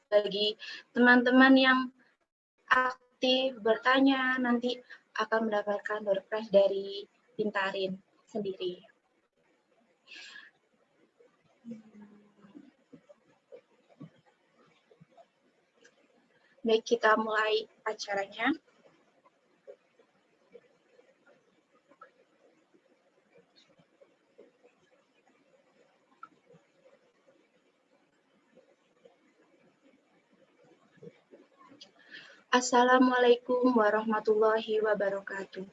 bagi teman-teman yang aktif bertanya nanti akan mendapatkan door prize dari Pintarin sendiri. Baik, kita mulai acaranya. Assalamualaikum warahmatullahi wabarakatuh.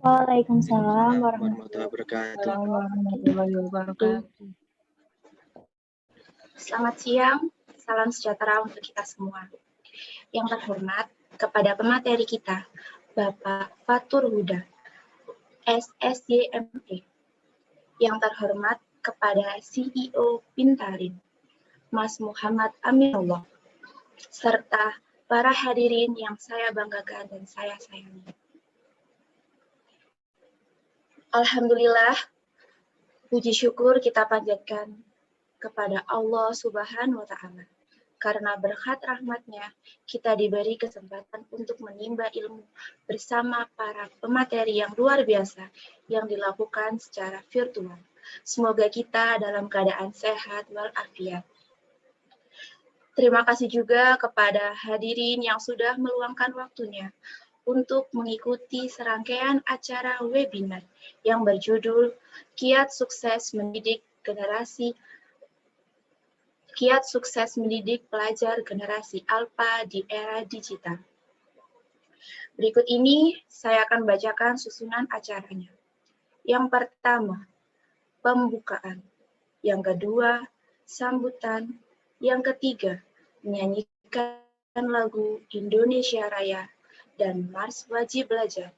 Waalaikumsalam warahmatullahi wabarakatuh. Selamat siang, salam sejahtera untuk kita semua. Yang terhormat kepada pemateri kita, Bapak Fatur Huda, SSYME. Yang terhormat kepada CEO Pintarin, Mas Muhammad Aminullah, serta para hadirin yang saya banggakan dan saya sayangi. Alhamdulillah, puji syukur kita panjatkan kepada Allah Subhanahu wa Ta'ala. Karena berkat rahmatnya, kita diberi kesempatan untuk menimba ilmu bersama para pemateri yang luar biasa yang dilakukan secara virtual. Semoga kita dalam keadaan sehat walafiat. Terima kasih juga kepada hadirin yang sudah meluangkan waktunya untuk mengikuti serangkaian acara webinar yang berjudul Kiat Sukses Mendidik Pelajar Generasi Alpha di Era Digital. Berikut ini saya akan bacakan susunan acaranya. Yang pertama, pembukaan. Yang kedua, sambutan. Yang ketiga, menyanyikan lagu Indonesia Raya dan Mars Wajib Belajar.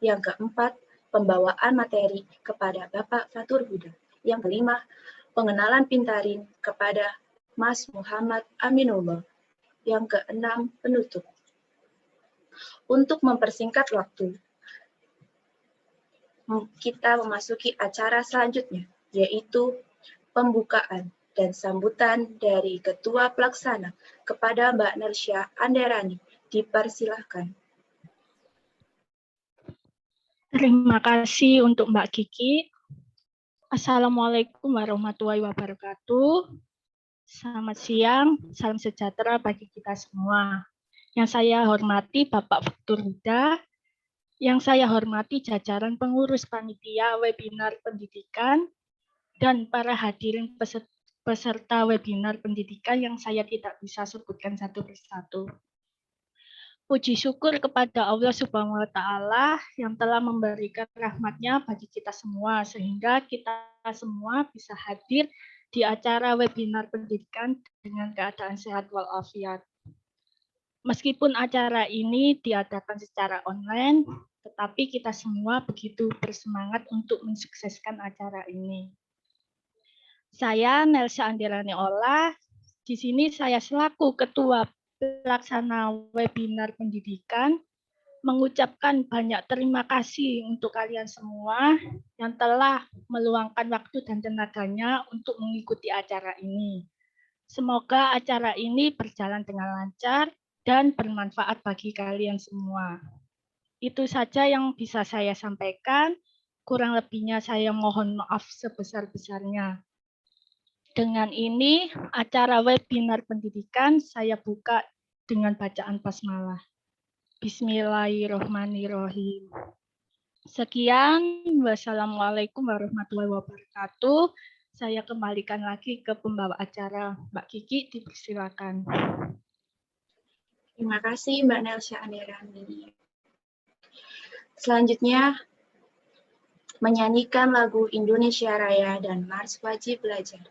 Yang keempat, pembawaan materi kepada Bapak Fatur Huda. Yang kelima, pengenalan Pintarin kepada Mas Muhammad Aminullah. Yang keenam, penutup. Untuk mempersingkat waktu, kita memasuki acara selanjutnya, yaitu pembukaan dan sambutan dari Ketua Pelaksana kepada Mbak Nersya Anderani. Dipersilahkan. Terima kasih untuk Mbak Kiki. Assalamualaikum warahmatullahi wabarakatuh. Selamat siang, salam sejahtera bagi kita semua. Yang saya hormati Bapak Fatur Huda, yang saya hormati jajaran pengurus panitia webinar pendidikan, dan para hadirin peserta webinar pendidikan yang saya tidak bisa sebutkan satu persatu. Puji syukur kepada Allah Subhanahu wa Ta'ala yang telah memberikan rahmat-Nya bagi kita semua, sehingga kita semua bisa hadir di acara webinar pendidikan dengan keadaan sehat walafiat. Meskipun acara ini diadakan secara online, tetapi kita semua begitu bersemangat untuk mensukseskan acara ini. Saya Nersya Anderani Olah, di sini saya selaku Ketua Pelaksana webinar pendidikan mengucapkan banyak terima kasih untuk kalian semua yang telah meluangkan waktu dan tenaganya untuk mengikuti acara ini. Semoga acara ini berjalan dengan lancar dan bermanfaat bagi kalian semua. Itu saja yang bisa saya sampaikan. Kurang lebihnya saya mohon maaf sebesar-besarnya. Dengan ini, acara webinar pendidikan saya buka dengan bacaan basmalah. Bismillahirrahmanirrahim. Sekian, wassalamualaikum warahmatullahi wabarakatuh. Saya kembalikan lagi ke pembawa acara, Mbak Kiki, dipersilakan. Terima kasih Mbak Nersya Anderani. Selanjutnya, menyanyikan lagu Indonesia Raya dan Mars Wajib Belajar.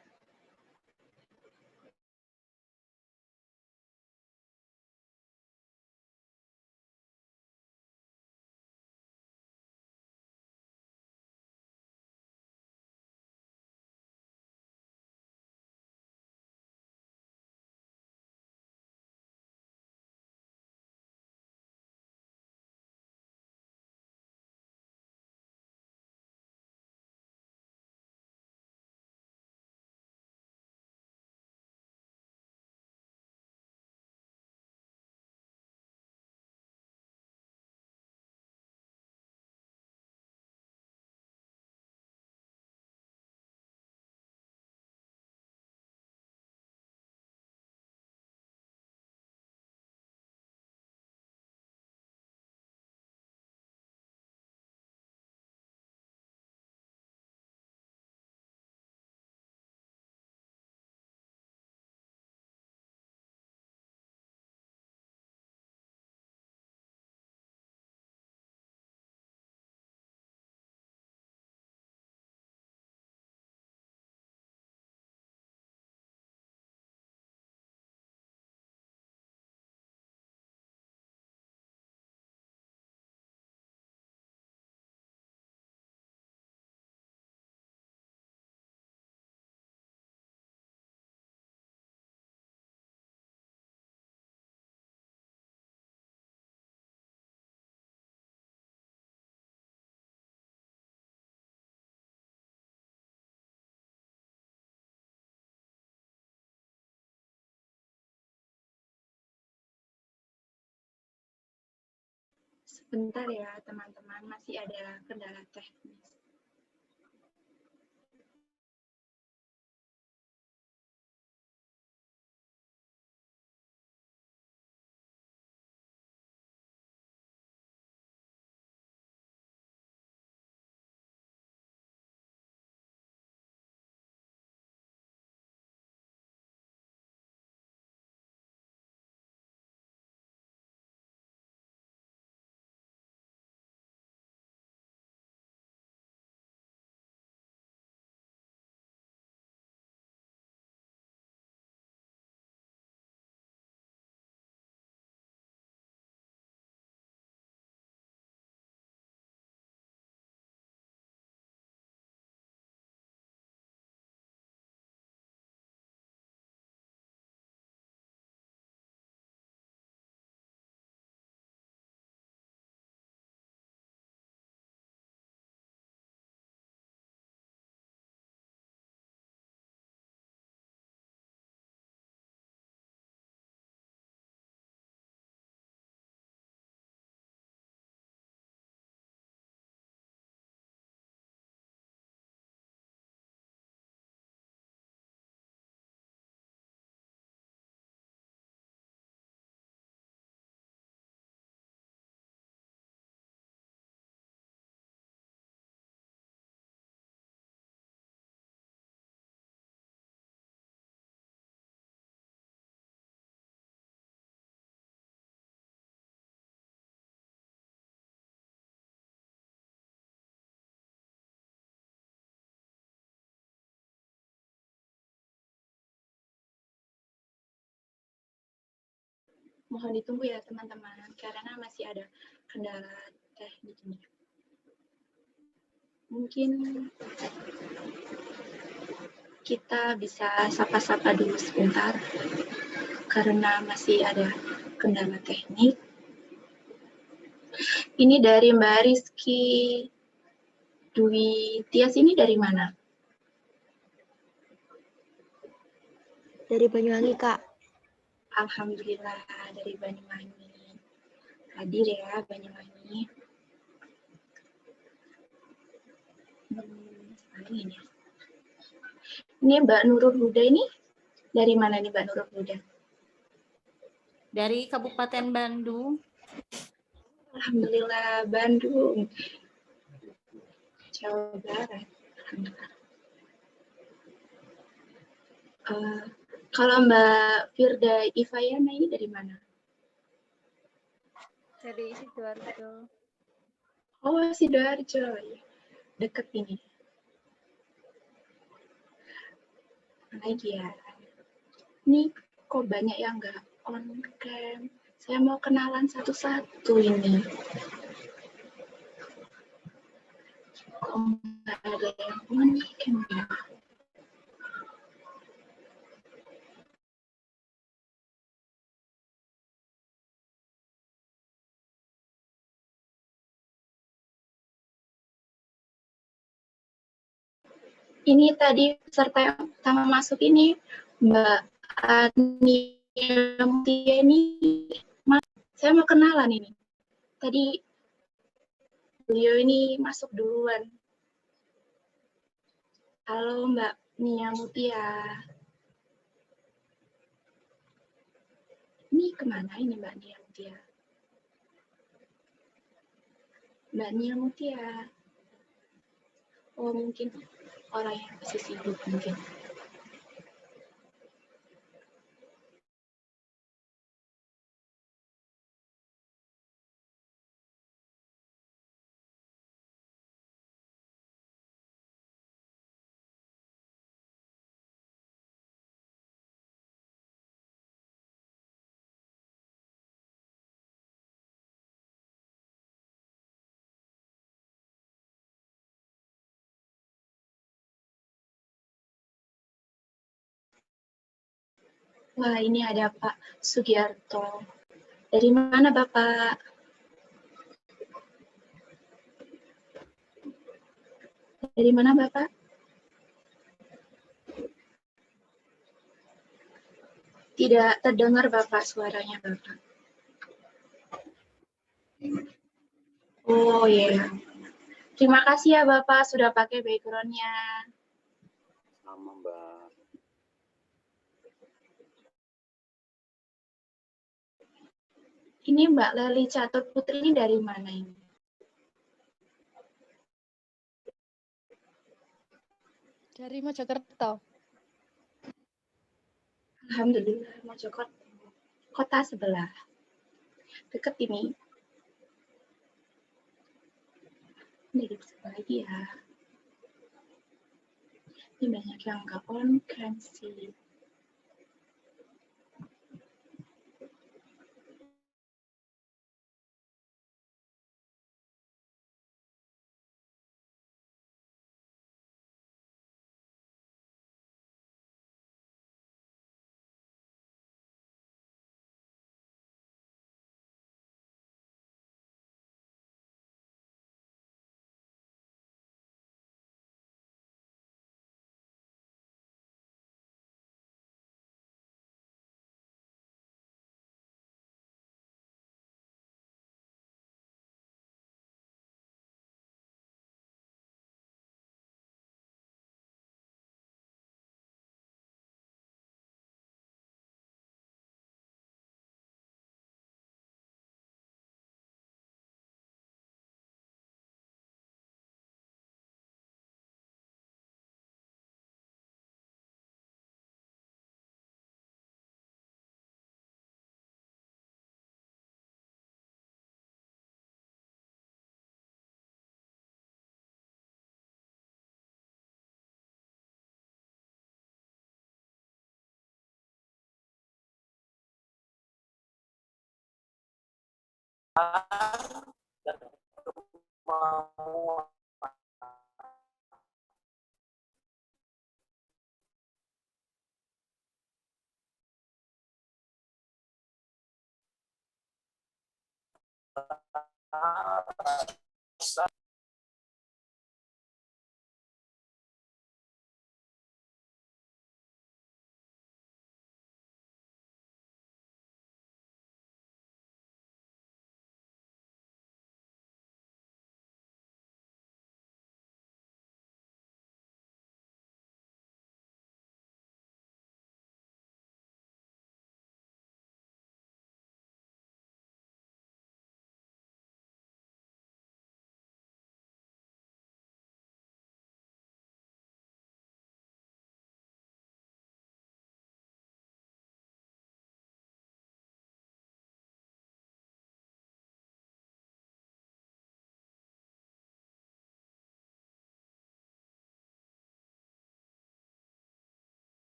Sebentar ya teman-teman, masih ada kendala teknis. Mohon ditunggu ya teman-teman, karena masih ada kendala teknik ini. Mungkin kita bisa sapa-sapa dulu sebentar, karena masih ada kendala teknik. Ini dari Mbak Rizky Dwi Tias, ini dari mana? Dari Banyuwangi, Kak. Alhamdulillah, dari Banyuwangi. Hadir ya, Banyuwangi. Ini ya. Ini Mbak Nurul Huda, ini dari mana nih Mbak Nurul Huda? Dari Kabupaten Bandung. Alhamdulillah, Bandung. Jawa Barat. Kalau Mbak Firda Ifayana ini dari mana? Dari Sidoarjo. Oh, Sidoarjo. Deket ini. Lagi ya. Ini kok banyak yang nggak on cam. Saya mau kenalan satu-satu ini. Kok nggak ada yang on cam ya? Ini tadi peserta yang pertama masuk ini Mbak Ania Mutia ini. Saya mau kenalan ini. Tadi beliau ini masuk duluan. Halo Mbak Nia Mutia. Ini kemana ini Mbak Nia Mutia? Mbak Nia Mutia. Oh mungkin orang yang masih sibuk mungkin. Wah, ini ada Pak Sugiarto. Dari mana Bapak? Dari mana Bapak? Tidak terdengar Bapak, suaranya Bapak. Oh iya. Terima kasih ya Bapak sudah pakai background-nya. Sama Mbak. Ini Mbak Leli Catur Putri ini dari mana ini? Dari Mojokerto. Alhamdulillah, Mojokerto. Kota sebelah. Deket ini. Ini deket lagi ya. Ini banyak yang nggak on kan sih. Mau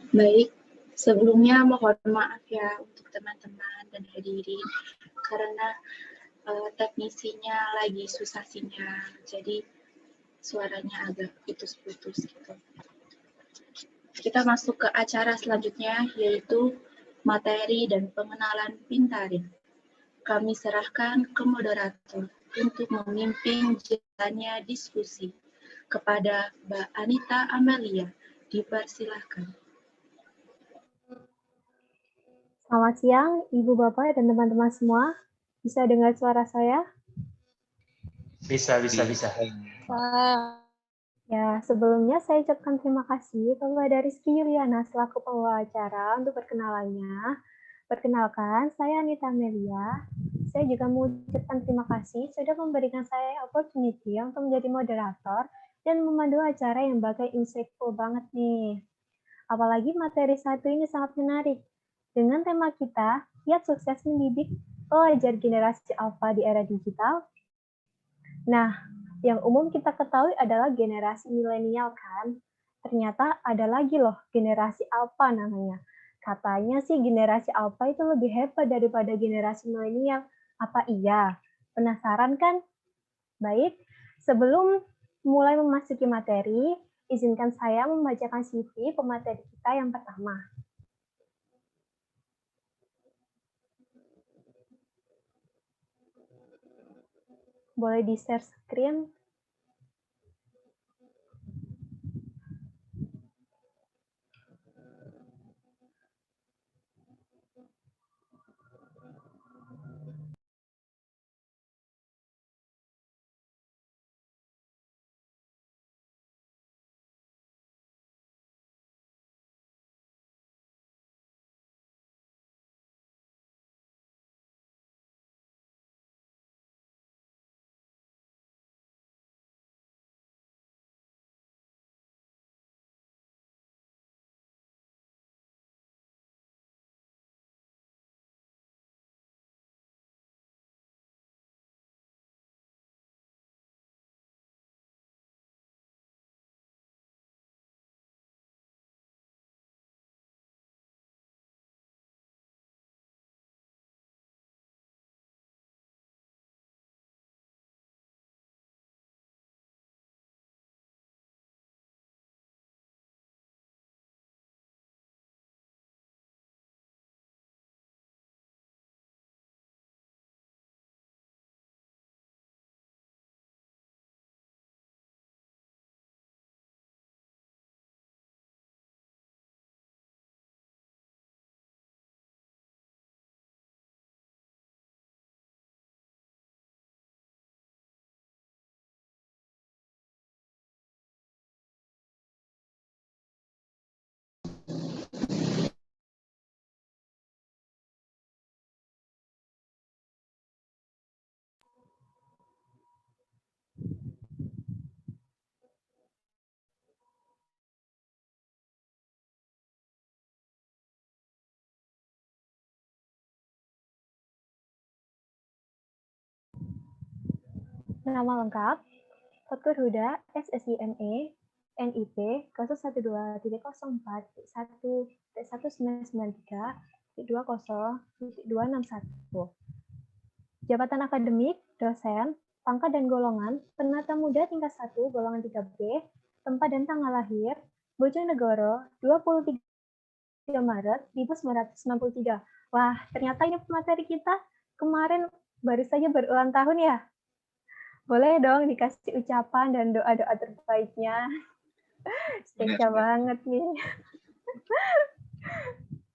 Baik, sebelumnya mohon maaf ya untuk teman-teman dan hadirin karena teknisinya lagi susah sinyal, jadi suaranya agak putus-putus gitu. Kita masuk ke acara selanjutnya yaitu materi dan pengenalan Pintarin. Kami serahkan ke moderator untuk memimpin jalannya diskusi. Kepada Mbak Anita Amelia, dipersilahkan. Selamat siang, Ibu Bapak dan teman-teman semua. Bisa dengar suara saya? Bisa. Ya, sebelumnya saya ucapkan terima kasih kepada Rizky Yuliana selaku pembawa acara untuk perkenalannya. Perkenalkan, saya Anita Amelia. Saya juga mengucapkan terima kasih sudah memberikan saya opportunity untuk menjadi moderator dan memandu acara yang bakal insightful banget nih. Apalagi materi satu ini sangat menarik. Dengan tema kita, Kiat Sukses Mendidik Pelajar Generasi Alpha di Era Digital. Nah, yang umum kita ketahui adalah generasi milenial kan? Ternyata ada lagi loh generasi Alpha namanya. Katanya sih generasi Alpha itu lebih hebat daripada generasi milenial. Apa iya? Penasaran kan? Baik, sebelum mulai memasuki materi, izinkan saya membacakan CV pemateri kita yang pertama. Boleh di-share screen? Nama lengkap, Fatkur Huda, SSIME, NIP, 02.01.1.1993.20.261. Jabatan akademik, dosen, pangkat dan golongan, penata muda tingkat 1, golongan 3B, tempat dan tanggal lahir, Bojonegoro, 23 Maret 1993. Wah, ternyata ini materi kita kemarin baru saja berulang tahun ya. Boleh dong dikasih ucapan dan doa-doa terbaiknya. Spesial banget nih.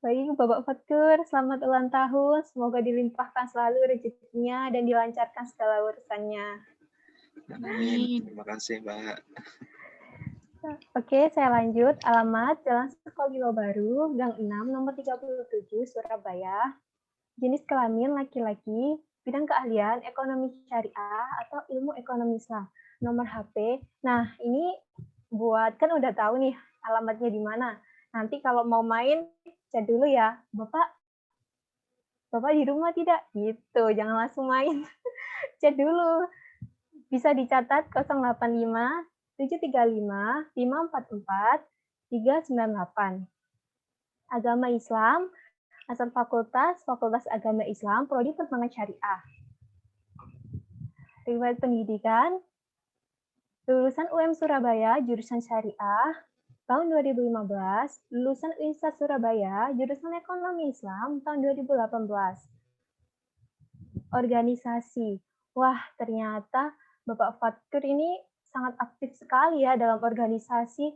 Baik, Bapak Fatkur, selamat ulang tahun. Semoga dilimpahkan selalu rezekinya dan dilancarkan segala urusannya. Amin. Terima kasih, Mbak. Oke, saya lanjut. Alamat Jalan Sukolilo Baru, Gang 6, nomor 37, Surabaya. Jenis kelamin laki-laki, bidang keahlian ekonomi syariah atau ilmu ekonomi Islam. Nomor HP. Nah, ini buat kan udah tahu nih alamatnya di mana. Nanti kalau mau main, chat dulu ya. Bapak di rumah tidak? Gitu, jangan langsung main. Chat dulu. Bisa dicatat 085 735 544 398. Agama Islam, asal Fakultas Agama Islam, Prodi Perbankan Syariah. Riwayat pendidikan, lulusan UM Surabaya, jurusan Syariah, tahun 2015, lulusan UINSA Surabaya, jurusan Ekonomi Islam, tahun 2018. Organisasi, wah ternyata Bapak Fatkur ini sangat aktif sekali ya dalam organisasi,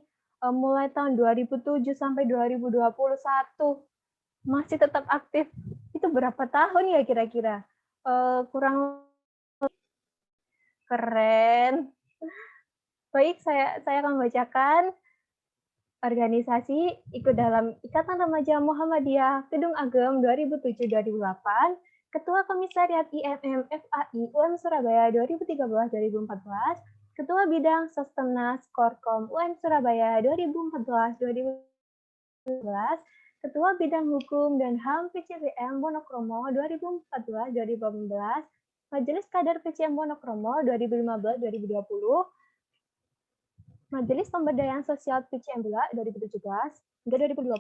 mulai tahun 2007 sampai 2021. Masih tetap aktif. Itu berapa tahun ya kira-kira? Kurang keren. Baik, saya akan membacakan organisasi ikut dalam Ikatan Remaja Muhammadiyah Kedung Ageng 2007-2008, Ketua Komisariat IMM FAI UM Surabaya 2013-2014, Ketua Bidang Sostemnas Korkom UM Surabaya 2014-2015, Ketua Bidang Hukum dan HAM PCBM Wonokromo 2014-2018, Majelis Kader PCM Wonokromo 2015-2020, Majelis Pemberdayaan Sosial PCM Bula 2017 hingga 2020,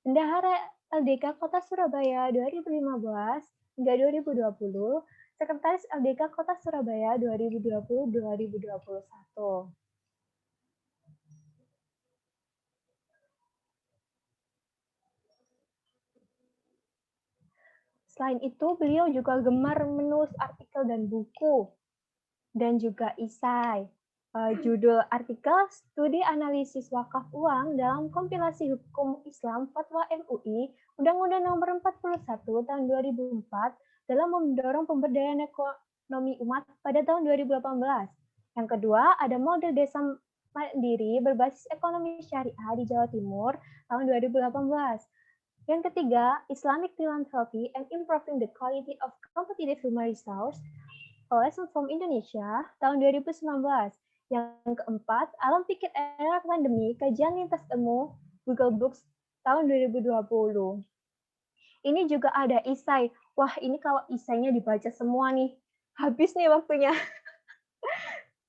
Bendahara LDK Kota Surabaya 2015 hingga 2020, Sekretaris LDK Kota Surabaya 2020-2021. Selain itu, beliau juga gemar menulis artikel dan buku, dan juga esai. Judul artikel, Studi Analisis Wakaf Uang dalam Kompilasi Hukum Islam Fatwa MUI, Undang-Undang Nomor 41 Tahun 2004, dalam mendorong pemberdayaan ekonomi umat pada tahun 2018. Yang kedua, ada model desa mandiri berbasis ekonomi syariah di Jawa Timur tahun 2018. Yang ketiga, Islamic Philanthropy and Improving the Quality of Competitive Human Resource, A Lesson from Indonesia, tahun 2019. Yang keempat, Alam Pikir Era Pandemi, Kajian Lintas Ilmu, Google Books, tahun 2020. Ini juga ada esai. Wah, ini kalau esainya dibaca semua nih, habis nih waktunya.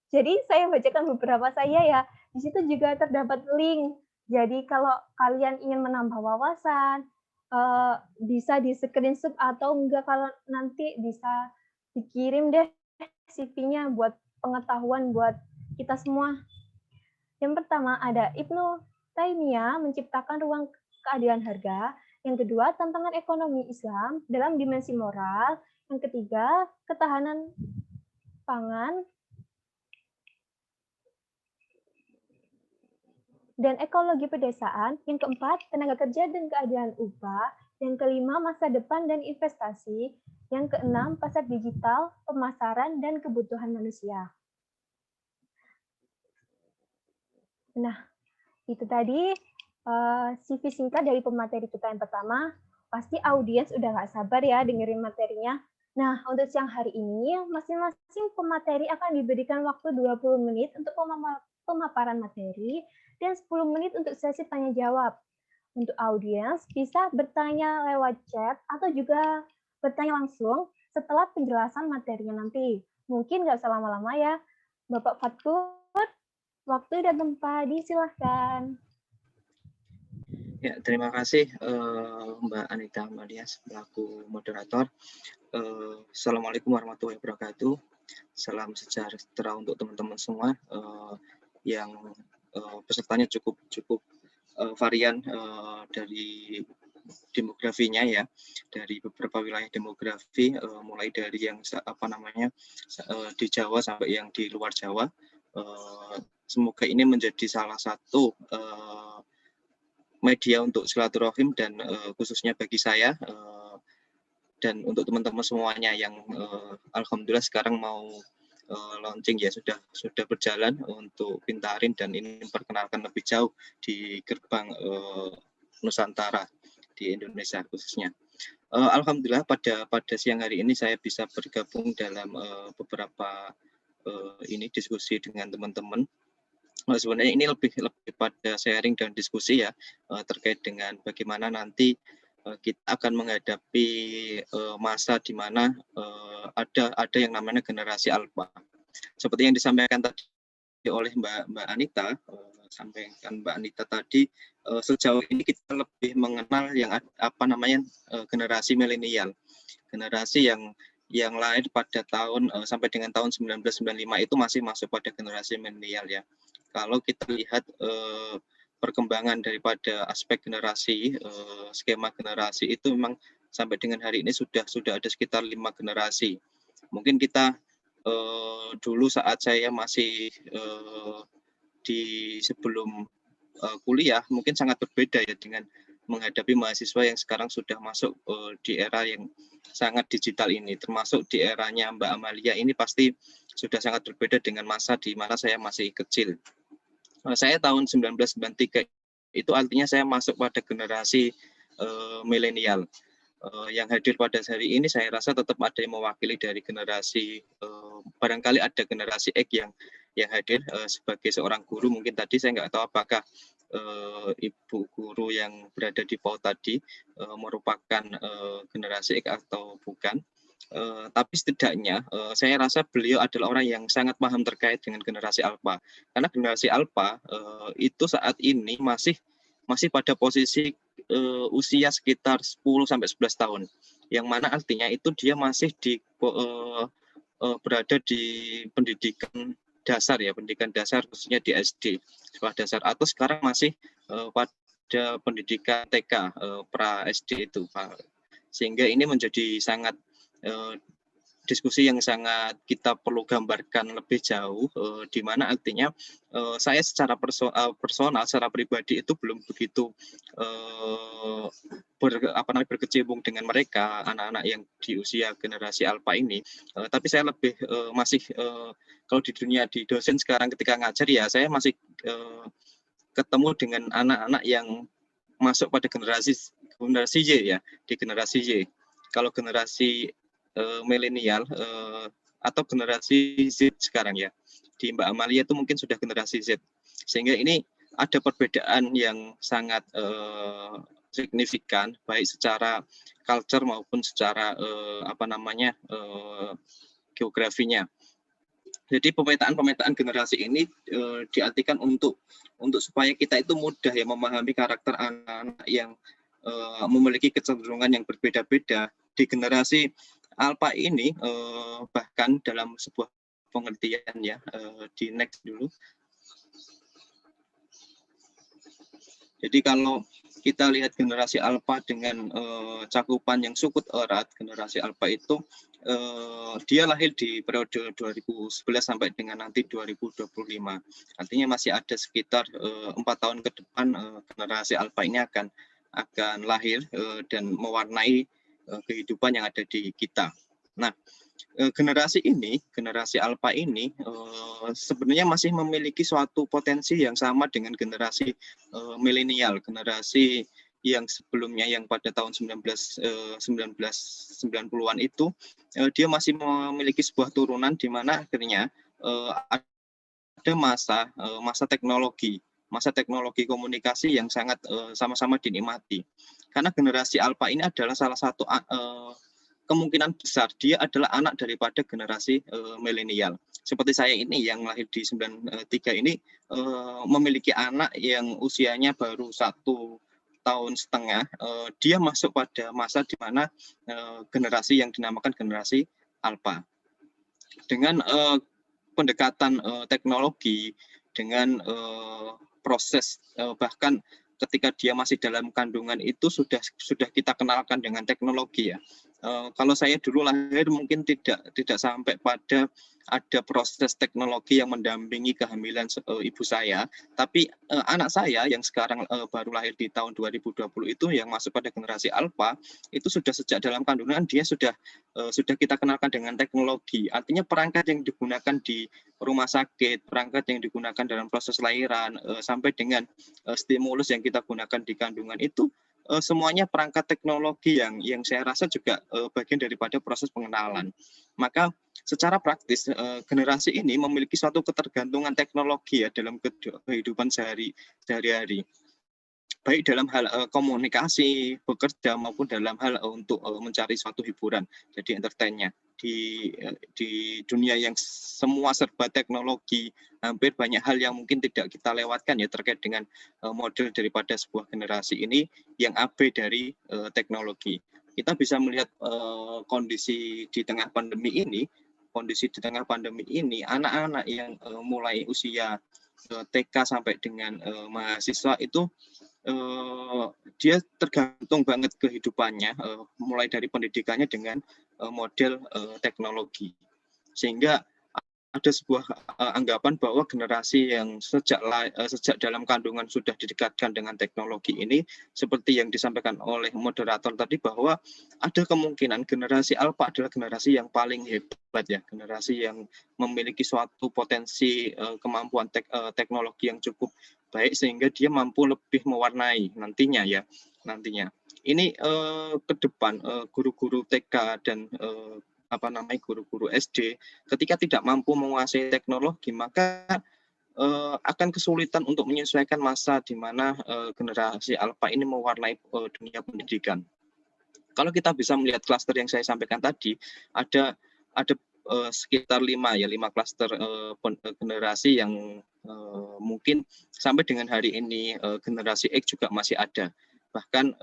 Jadi saya bacakan beberapa saya ya. Di situ juga terdapat link. Jadi kalau kalian ingin menambah wawasan, bisa di screenshot atau enggak kalau nanti bisa dikirim deh CV-nya buat pengetahuan buat kita semua. Yang pertama ada Ibnu Taimiyah menciptakan ruang keadilan harga. Yang kedua, tantangan ekonomi Islam dalam dimensi moral. Yang ketiga, ketahanan pangan dan ekologi pedesaan. Yang keempat, tenaga kerja dan keadilan upah. Yang kelima, masa depan dan investasi. Yang keenam, pasar digital, pemasaran, dan kebutuhan manusia. Nah, itu tadi CV singkat dari pemateri kita yang pertama. Pasti audiens udah nggak sabar ya dengerin materinya. Nah, untuk siang hari ini, masing-masing pemateri akan diberikan waktu 20 menit untuk pemaparan materi dan 10 menit untuk sesi tanya-jawab. Untuk audiens, bisa bertanya lewat chat atau juga bertanya langsung setelah penjelasan materinya nanti. Mungkin nggak usah lama-lama ya. Bapak Fatkur, waktu dan tempat disilahkan. Ya, terima kasih Mbak Anita Amalia selaku moderator. Assalamualaikum warahmatullahi wabarakatuh. Salam sejahtera untuk teman-teman semua yang pesertanya cukup varian dari demografinya ya, dari beberapa wilayah demografi, mulai dari yang di Jawa sampai yang di luar Jawa. Semoga ini menjadi salah satu media untuk silaturahim dan khususnya bagi saya dan untuk teman-teman semuanya yang alhamdulillah sekarang mau launching ya, sudah berjalan untuk Pintarin dan ini memperkenalkan lebih jauh di gerbang Nusantara di Indonesia khususnya. Alhamdulillah pada siang hari ini saya bisa bergabung dalam beberapa diskusi dengan teman-teman. Sebenarnya ini lebih pada sharing dan diskusi ya, terkait dengan bagaimana nanti kita akan menghadapi masa di mana ada yang namanya generasi alpha. Seperti yang disampaikan tadi oleh Mbak Anita, tadi, sejauh ini kita lebih mengenal yang generasi milenial, generasi yang lahir pada tahun sampai dengan tahun 1995 itu masih masuk pada generasi milenial ya. Kalau kita lihat perkembangan daripada aspek generasi, skema generasi itu memang sampai dengan hari ini sudah ada sekitar 5 generasi. Mungkin kita dulu saat saya masih sebelum kuliah mungkin sangat berbeda ya dengan menghadapi mahasiswa yang sekarang sudah masuk di era yang sangat digital ini, termasuk di eranya Mbak Amalia ini pasti sudah sangat berbeda dengan masa di mana saya masih kecil. Saya tahun 1993 itu artinya saya masuk pada generasi milenial. Yang hadir pada hari ini saya rasa tetap ada yang mewakili dari generasi, barangkali ada generasi X yang hadir sebagai seorang guru. Mungkin tadi saya nggak tahu apakah ibu guru yang berada di PAUD tadi merupakan generasi X atau bukan. Tapi setidaknya saya rasa beliau adalah orang yang sangat paham terkait dengan generasi alpha. Karena generasi alpha itu saat ini masih pada posisi usia sekitar 10 sampai 11 tahun. Yang mana artinya itu dia masih berada di pendidikan dasar ya, pendidikan dasar khususnya di SD, sekolah dasar, atau sekarang masih pada pendidikan TK, pra SD itu, Pak. Sehingga ini menjadi sangat diskusi yang sangat kita perlu gambarkan lebih jauh, di mana artinya saya secara personal, secara pribadi itu belum begitu berkecimpung dengan mereka, anak-anak yang di usia generasi alpha ini, tapi saya lebih masih kalau di dunia di dosen sekarang ketika ngajar ya saya masih ketemu dengan anak-anak yang masuk pada generasi Y ya, di generasi Y. Kalau generasi milenial atau generasi Z sekarang ya, di Mbak Amalia itu mungkin sudah generasi Z, sehingga ini ada perbedaan yang sangat signifikan baik secara culture maupun secara geografinya. Jadi pemetaan generasi ini diartikan untuk supaya kita itu mudah ya memahami karakter anak-anak yang memiliki kecenderungan yang berbeda-beda. Di generasi alpha ini bahkan dalam sebuah pengertian ya, di next dulu. Jadi kalau kita lihat generasi alpha dengan cakupan yang cukup erat, generasi alpha itu dia lahir di periode 2011 sampai dengan nanti 2025. Artinya masih ada sekitar 4 tahun ke depan generasi alpha ini akan lahir dan mewarnai kehidupan yang ada di kita. Nah, generasi alpha ini sebenarnya masih memiliki suatu potensi yang sama dengan generasi milenial, generasi yang sebelumnya yang pada tahun 1990-an itu dia masih memiliki sebuah turunan di mana akhirnya ada masa teknologi komunikasi yang sangat sama-sama dinikmati. Karena generasi alpha ini adalah salah satu kemungkinan besar dia adalah anak daripada generasi milenial. Seperti saya ini yang lahir di 93 ini memiliki anak yang usianya baru 1,5 tahun, dia masuk pada masa di mana generasi yang dinamakan generasi alpha. Dengan pendekatan teknologi, dengan proses bahkan ketika dia masih dalam kandungan itu sudah kita kenalkan dengan teknologi ya. Kalau saya dulu lahir mungkin tidak sampai pada ada proses teknologi yang mendampingi kehamilan ibu saya, tapi anak saya yang sekarang baru lahir di tahun 2020 itu yang masuk pada generasi alpha itu sudah sejak dalam kandungan dia sudah kita kenalkan dengan teknologi. Artinya perangkat yang digunakan di rumah sakit, perangkat yang digunakan dalam proses lahiran sampai dengan stimulus yang kita gunakan di kandungan itu semuanya perangkat teknologi yang saya rasa juga bagian daripada proses pengenalan. Maka secara praktis generasi ini memiliki suatu ketergantungan teknologi ya dalam kehidupan sehari-hari. Baik dalam hal komunikasi, bekerja maupun dalam hal untuk mencari suatu hiburan, jadi entertainnya di dunia yang semua serba teknologi, hampir banyak hal yang mungkin tidak kita lewatkan ya terkait dengan model daripada sebuah generasi ini yang abai dari teknologi. Kita bisa melihat kondisi di tengah pandemi ini, anak-anak yang mulai usia TK sampai dengan mahasiswa itu dia tergantung banget kehidupannya mulai dari pendidikannya dengan model teknologi, sehingga ada sebuah anggapan bahwa generasi yang sejak dalam kandungan sudah didekatkan dengan teknologi ini, seperti yang disampaikan oleh moderator tadi, bahwa ada kemungkinan generasi alpha adalah generasi yang paling hebat ya, generasi yang memiliki suatu potensi kemampuan teknologi yang cukup baik sehingga dia mampu lebih mewarnai nantinya. Ini ke depan guru-guru TK dan guru-guru SD ketika tidak mampu menguasai teknologi maka akan kesulitan untuk menyesuaikan masa di mana generasi alpha ini mewarnai dunia pendidikan. Kalau kita bisa melihat klaster yang saya sampaikan tadi, ada sekitar 5 klaster generasi yang mungkin sampai dengan hari ini generasi X juga masih ada. Bahkan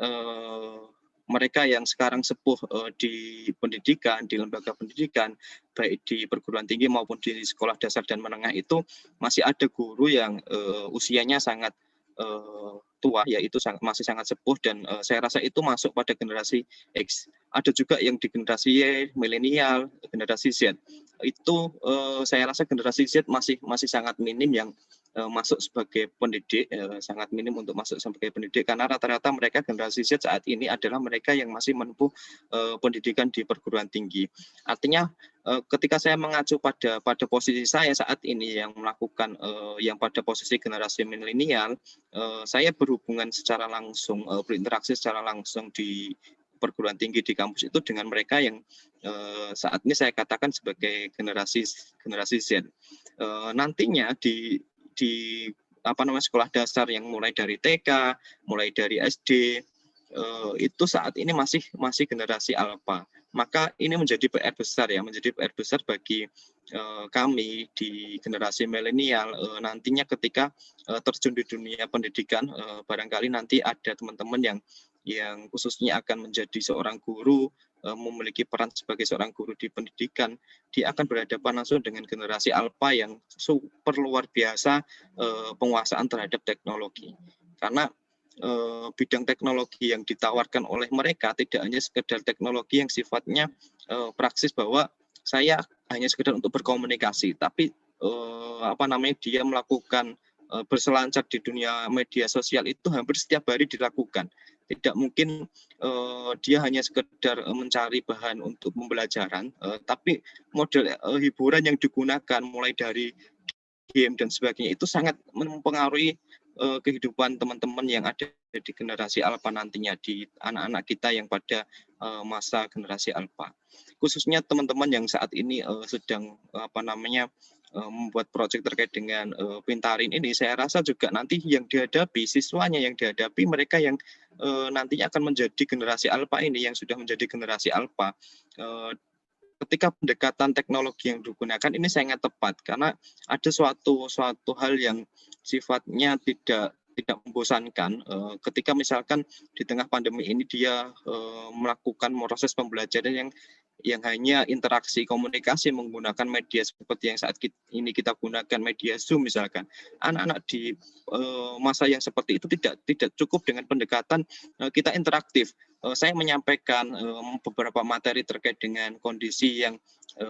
mereka yang sekarang sepuh di pendidikan, di lembaga pendidikan, baik di perguruan tinggi maupun di sekolah dasar dan menengah itu masih ada guru yang usianya sangat tua, yaitu masih sangat sepuh dan saya rasa itu masuk pada generasi X. Ada juga yang di generasi Y, milenial, generasi Z. Itu saya rasa generasi Z masih sangat minim yang masuk sebagai pendidik, sangat minim untuk masuk sebagai pendidik karena rata-rata mereka generasi Z saat ini adalah mereka yang masih menempuh pendidikan di perguruan tinggi. Artinya ketika saya mengacu pada posisi saya saat ini yang melakukan yang pada posisi generasi milenial, saya berhubungan secara langsung, berinteraksi secara langsung di perguruan tinggi di kampus itu dengan mereka yang saat ini saya katakan sebagai generasi Z. Nantinya di sekolah dasar yang mulai dari TK, mulai dari SD, itu saat ini masih generasi alpha. Maka ini menjadi PR besar bagi kami di generasi milenial nantinya ketika terjun di dunia pendidikan, barangkali nanti ada teman-teman yang khususnya akan menjadi seorang guru, memiliki peran sebagai seorang guru di pendidikan, dia akan berhadapan langsung dengan generasi alpha yang super luar biasa penguasaan terhadap teknologi. Karena bidang teknologi yang ditawarkan oleh mereka tidak hanya sekedar teknologi yang sifatnya praksis bahwa saya hanya sekedar untuk berkomunikasi, tapi dia melakukan berselancar di dunia media sosial itu hampir setiap hari dilakukan. Tidak mungkin dia hanya sekedar mencari bahan untuk pembelajaran, tapi model hiburan yang digunakan mulai dari game dan sebagainya itu sangat mempengaruhi kehidupan teman-teman yang ada di generasi alpha nantinya, di anak-anak kita yang pada masa generasi alpha. Khususnya teman-teman yang saat ini sedang membuat proyek terkait dengan Pintarin ini, saya rasa juga nanti yang dihadapi, siswanya yang dihadapi, mereka yang nantinya akan menjadi generasi alpha ini, yang sudah menjadi generasi alpha, ketika pendekatan teknologi yang digunakan ini sangat tepat, karena ada suatu hal yang sifatnya tidak membosankan, ketika misalkan di tengah pandemi ini dia melakukan proses pembelajaran yang hanya interaksi komunikasi menggunakan media seperti yang saat ini kita gunakan, media Zoom misalkan. Anak-anak di masa yang seperti itu tidak cukup dengan pendekatan kita interaktif. Saya menyampaikan beberapa materi terkait dengan kondisi yang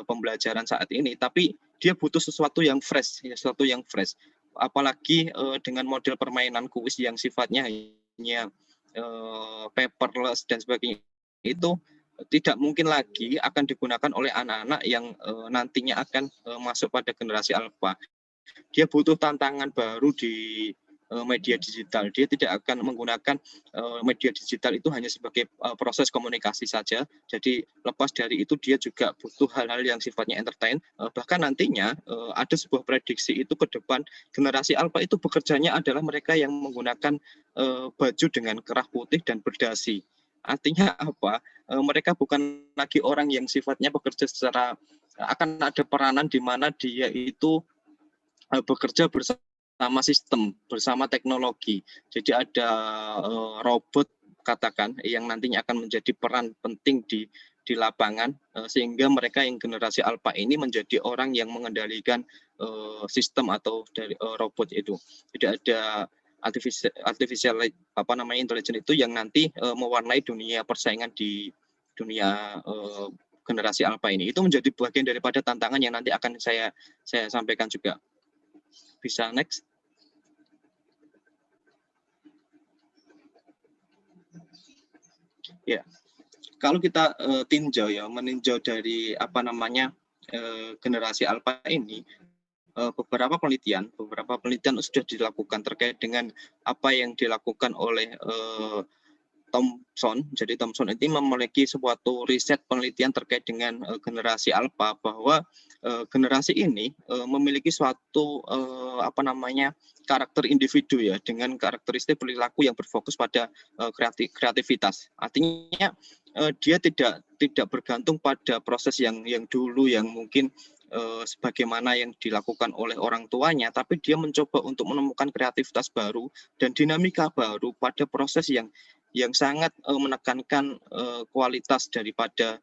pembelajaran saat ini, tapi dia butuh sesuatu yang fresh, apalagi dengan model permainan kuis yang sifatnya hanya paperless dan sebagainya, itu tidak mungkin lagi akan digunakan oleh anak-anak yang nantinya akan masuk pada generasi alpha. Dia butuh tantangan baru di media digital. Dia tidak akan menggunakan media digital itu hanya sebagai proses komunikasi saja. Jadi lepas dari itu dia juga butuh hal-hal yang sifatnya entertain. Bahkan nantinya ada sebuah prediksi itu ke depan, generasi alpha itu bekerjanya adalah mereka yang menggunakan baju dengan kerah putih dan berdasi. Artinya apa? Mereka bukan lagi orang yang sifatnya bekerja secara, akan ada peranan di mana dia itu bekerja bersama sistem, bersama teknologi. Jadi ada robot katakan yang nantinya akan menjadi peran penting di lapangan, sehingga mereka yang generasi alpha ini menjadi orang yang mengendalikan sistem atau dari robot itu. Jadi ada artificial intelligence itu yang nanti mewarnai dunia persaingan di dunia generasi alpha ini. Itu menjadi bagian daripada tantangan yang nanti akan saya sampaikan juga. Bisa next. Ya, kalau kita meninjau dari generasi alpha ini, beberapa penelitian sudah dilakukan terkait dengan apa yang dilakukan oleh Thomson. Jadi Thomson ini memiliki suatu riset penelitian terkait dengan generasi alpha, bahwa generasi ini memiliki suatu karakter individu ya, dengan karakteristik perilaku yang berfokus pada kreativitas. Artinya dia tidak bergantung pada proses yang dulu yang mungkin sebagaimana yang dilakukan oleh orang tuanya, tapi dia mencoba untuk menemukan kreativitas baru dan dinamika baru pada proses yang sangat menekankan kualitas daripada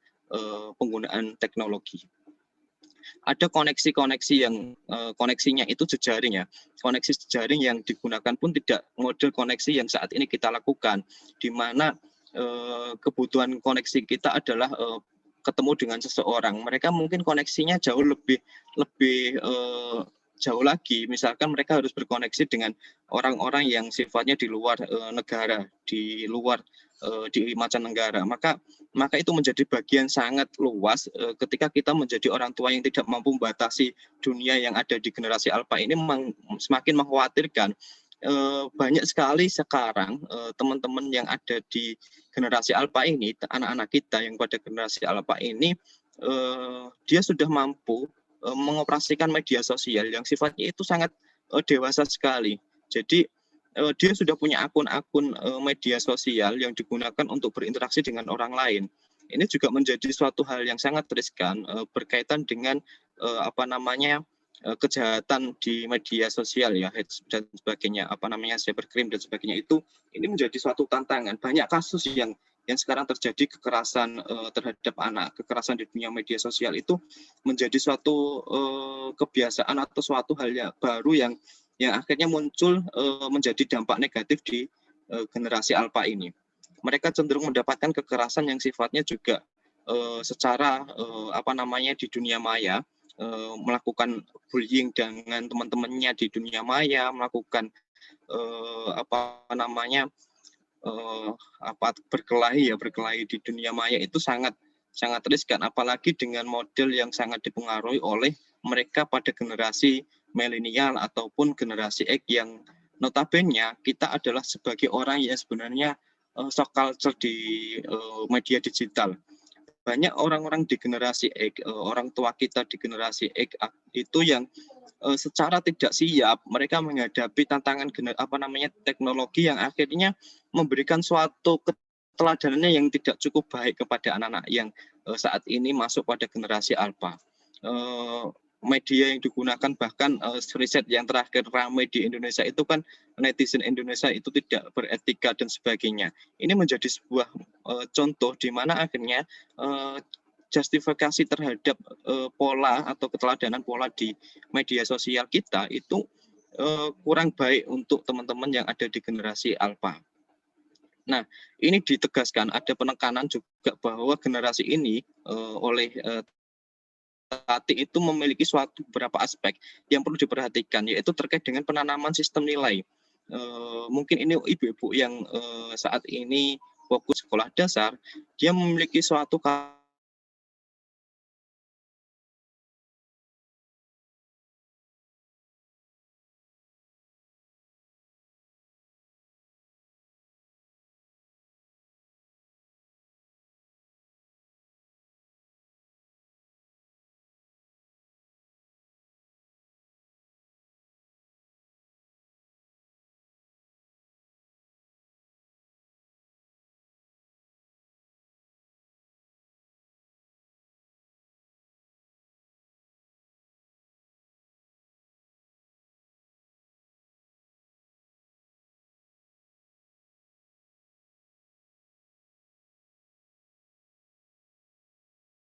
penggunaan teknologi. Ada koneksi-koneksi yang koneksinya itu jejaring ya. Koneksi jejaring yang digunakan pun tidak model koneksi yang saat ini kita lakukan, di mana kebutuhan koneksi kita adalah ketemu dengan seseorang. Mereka mungkin koneksinya jauh lebih jauh lagi, misalkan mereka harus berkoneksi dengan orang-orang yang sifatnya di luar negara, di luar di mancanegara, maka itu menjadi bagian sangat luas ketika kita menjadi orang tua yang tidak mampu membatasi dunia yang ada di generasi alpha ini. Semakin mengkhawatirkan. Banyak sekali sekarang teman-teman yang ada di generasi alpha ini, anak-anak kita yang pada generasi alpha ini, dia sudah mampu mengoperasikan media sosial yang sifatnya itu sangat dewasa sekali. Jadi dia sudah punya akun-akun media sosial yang digunakan untuk berinteraksi dengan orang lain. Ini juga menjadi suatu hal yang sangat riskan berkaitan dengan kejahatan di media sosial ya, dan sebagainya, cybercrime dan sebagainya. Itu ini menjadi suatu tantangan. Banyak kasus yang sekarang terjadi, kekerasan terhadap anak, kekerasan di dunia media sosial itu menjadi suatu kebiasaan atau suatu hal yang baru yang akhirnya muncul menjadi dampak negatif di generasi alpha ini. Mereka cenderung mendapatkan kekerasan yang sifatnya juga secara di dunia maya, melakukan bullying dengan teman-temannya di dunia maya, melakukan berkelahi di dunia maya. Itu sangat riskan, apalagi dengan model yang sangat dipengaruhi oleh mereka pada generasi milenial ataupun generasi X, yang notabene kita adalah sebagai orang yang sebenarnya shock culture di media digital. banyak orang-orang di generasi X, orang tua kita di generasi X itu yang secara tidak siap mereka menghadapi tantangan teknologi yang akhirnya memberikan suatu keteladanannya yang tidak cukup baik kepada anak-anak yang saat ini masuk pada generasi alpha. Media yang digunakan bahkan riset yang terakhir ramai di Indonesia itu kan netizen Indonesia itu tidak beretika dan sebagainya. Ini menjadi sebuah contoh di mana akhirnya justifikasi terhadap pola atau keteladanan pola di media sosial kita itu kurang baik untuk teman-teman yang ada di generasi alpha. Nah, ini ditegaskan ada penekanan juga bahwa generasi ini oleh Tati itu memiliki suatu beberapa aspek yang perlu diperhatikan, yaitu terkait dengan penanaman sistem nilai. Mungkin ini ibu-ibu yang saat ini fokus sekolah dasar, dia memiliki suatu